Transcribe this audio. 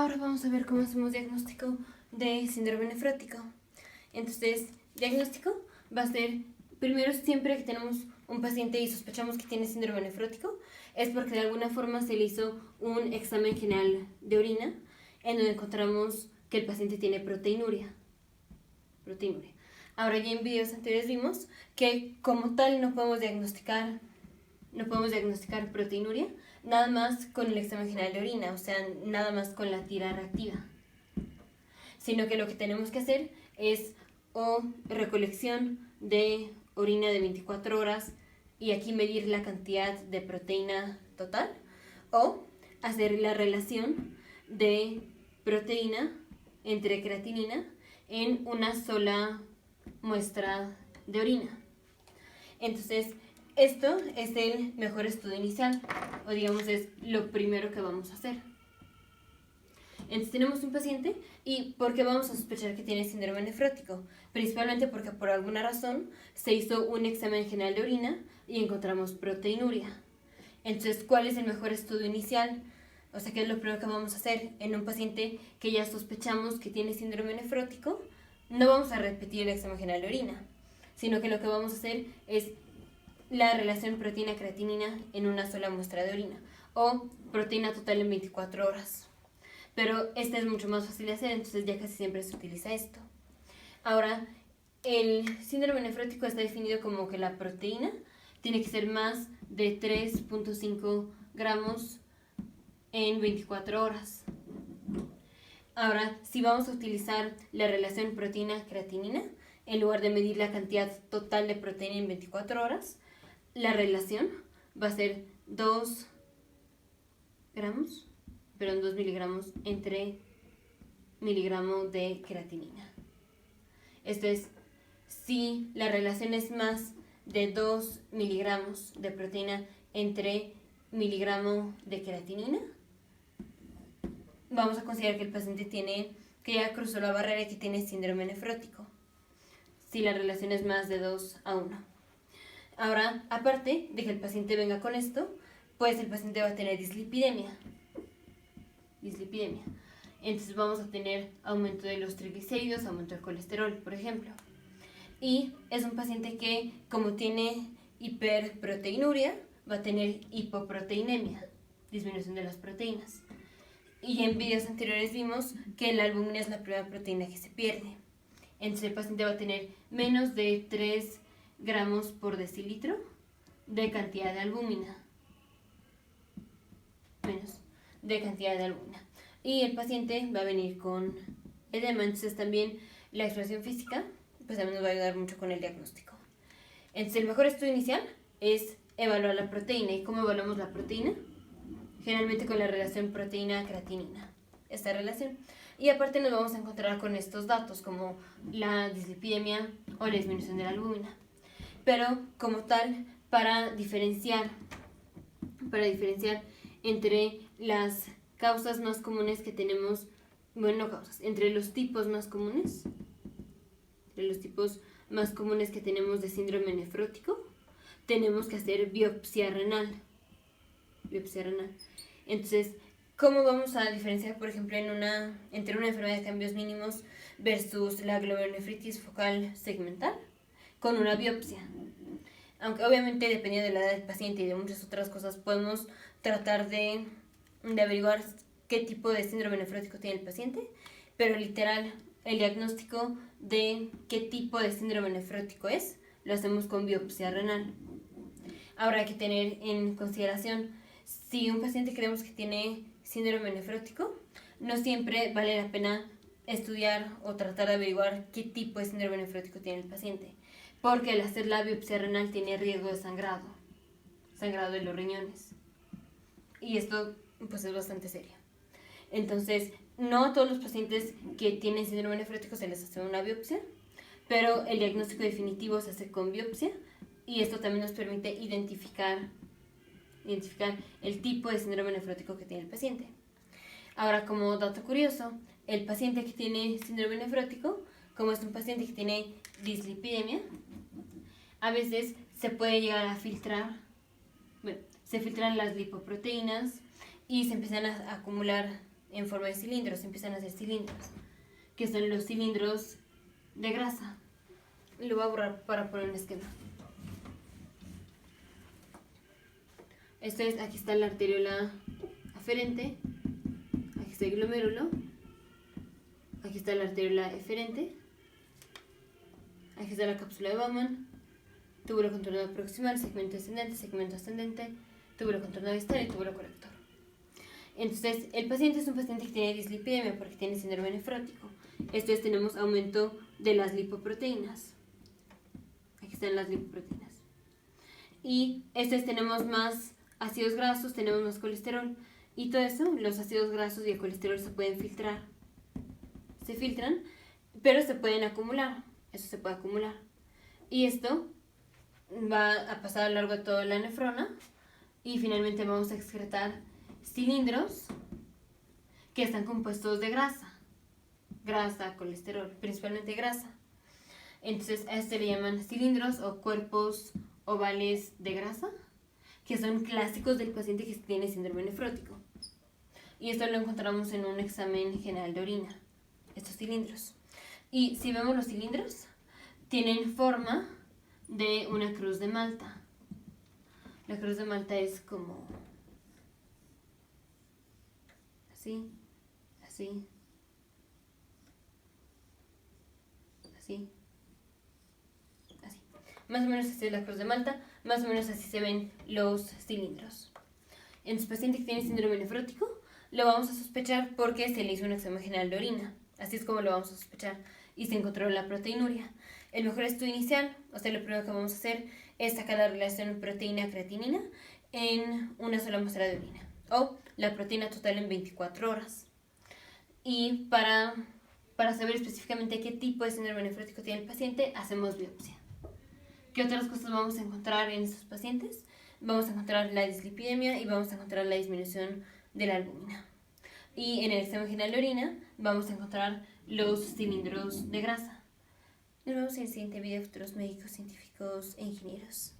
Ahora vamos a ver cómo hacemos diagnóstico de síndrome nefrótico. Entonces, diagnóstico va a ser, primero, siempre que tenemos un paciente y sospechamos que tiene síndrome nefrótico, es porque de alguna forma se le hizo un examen general de orina en donde encontramos que el paciente tiene proteinuria. Ahora, ya en videos anteriores vimos que como tal no podemos diagnosticar proteinuria nada más con el examen general de orina, o sea, nada más con la tira reactiva, sino que lo que tenemos que hacer es o recolección de orina de 24 horas y aquí medir la cantidad de proteína total, o hacer la relación de proteína entre creatinina en una sola muestra de orina. Entonces, esto es el mejor estudio inicial, o digamos es lo primero que vamos a hacer. Entonces tenemos un paciente y ¿por qué vamos a sospechar que tiene síndrome nefrótico? Principalmente porque por alguna razón se hizo un examen general de orina y encontramos proteinuria. Entonces, ¿cuál es el mejor estudio inicial? O sea, ¿qué es lo primero que vamos a hacer en un paciente que ya sospechamos que tiene síndrome nefrótico? No vamos a repetir el examen general de orina, sino que lo que vamos a hacer es la relación proteína-creatinina en una sola muestra de orina o proteína total en 24 horas. Pero este es mucho más fácil de hacer, entonces ya casi siempre se utiliza esto. Ahora, el síndrome nefrótico está definido como que la proteína tiene que ser más de 3.5 gramos en 24 horas. Ahora, si vamos a utilizar la relación proteína-creatinina, en lugar de medir la cantidad total de proteína en 24 horas, la relación va a ser 2 miligramos entre miligramo de creatinina. Esto es, si la relación es más de 2 miligramos de proteína entre miligramo de creatinina, vamos a considerar que el paciente que ya cruzó la barrera y que tiene síndrome nefrótico. Si la relación es más de 2:1. Ahora, aparte de que el paciente venga con esto, pues el paciente va a tener dislipidemia. Entonces vamos a tener aumento de los triglicéridos, aumento del colesterol, por ejemplo. Y es un paciente que, como tiene hiperproteinuria, va a tener hipoproteinemia, disminución de las proteínas. Y en videos anteriores vimos que la albúmina es la primera proteína que se pierde. Entonces el paciente va a tener menos de 3 gramos por decilitro de cantidad de albúmina. Y el paciente va a venir con edema. Entonces también la exploración física pues también nos va a ayudar mucho con el diagnóstico. Entonces el mejor estudio inicial es evaluar la proteína. ¿Y cómo evaluamos la proteína? Generalmente con la relación proteína-creatinina. Esta relación. Y aparte nos vamos a encontrar con estos datos como la dislipidemia o la disminución de la albúmina. Pero como tal, para diferenciar entre las causas más comunes que tenemos, entre los tipos más comunes, que tenemos de síndrome nefrótico, tenemos que hacer biopsia renal. Entonces, ¿cómo vamos a diferenciar, por ejemplo, entre una enfermedad de cambios mínimos versus la glomerulonefritis focal segmental? Con una biopsia. Aunque obviamente dependiendo de la edad del paciente y de muchas otras cosas, podemos tratar de averiguar qué tipo de síndrome nefrótico tiene el paciente, pero literal, el diagnóstico de qué tipo de síndrome nefrótico lo hacemos con biopsia renal. Ahora hay que tener en consideración, si un paciente creemos que tiene síndrome nefrótico, no siempre vale la pena estudiar o tratar de averiguar qué tipo de síndrome nefrótico tiene el paciente, porque al hacer la biopsia renal tiene riesgo de sangrado de los riñones. Y esto pues es bastante serio. Entonces, no a todos los pacientes que tienen síndrome nefrótico se les hace una biopsia, pero el diagnóstico definitivo se hace con biopsia y esto también nos permite identificar el tipo de síndrome nefrótico que tiene el paciente. Ahora, como dato curioso, el paciente que tiene síndrome nefrótico, como es un paciente que tiene dislipidemia, a veces se puede llegar a filtrar, se filtran las lipoproteínas y se empiezan a acumular en forma de cilindros, empiezan a hacer cilindros, que son los cilindros de grasa. Lo voy a borrar para poner un esquema. Esto es, aquí está la arteriola aferente, aquí está el glomérulo, aquí está la arteriola eferente, aquí está la cápsula de Bowman, túbulo contornado proximal, segmento ascendente, túbulo contornado distal y túbulo colector. Entonces, el paciente es un paciente que tiene dislipidemia porque tiene síndrome nefrótico. Esto es, tenemos aumento de las lipoproteínas. Aquí están las lipoproteínas. Y esto es, tenemos más ácidos grasos, tenemos más colesterol. Y todo eso, los ácidos grasos y el colesterol se pueden filtrar. Se filtran, pero se pueden acumular. Eso se puede acumular. Y esto va a pasar a lo largo de toda la nefrona. Y finalmente vamos a excretar cilindros que están compuestos de grasa, colesterol, principalmente grasa. Entonces a este le llaman cilindros o cuerpos ovales de grasa, que son clásicos del paciente que tiene síndrome nefrótico. Y esto lo encontramos en un examen general de orina, estos cilindros. Y si vemos los cilindros, tienen forma de una cruz de Malta. La cruz de Malta es como así, así, así, así. Más o menos así es la cruz de Malta, más o menos así se ven los cilindros. En su paciente que tiene síndrome nefrótico, lo vamos a sospechar porque se le hizo un examen general de orina. Así es como lo vamos a sospechar y se encontró la proteinuria. El mejor estudio inicial, o sea, lo primero que vamos a hacer es sacar la relación proteína-creatinina en una sola muestra de orina, o la proteína total en 24 horas. Y para saber específicamente qué tipo de síndrome nefrótico tiene el paciente, hacemos biopsia. ¿Qué otras cosas vamos a encontrar en estos pacientes? Vamos a encontrar la dislipidemia y vamos a encontrar la disminución de la albúmina. Y en el examen general de orina vamos a encontrar los cilindros de grasa. Nos vemos en el siguiente video, futuros médicos, científicos e ingenieros.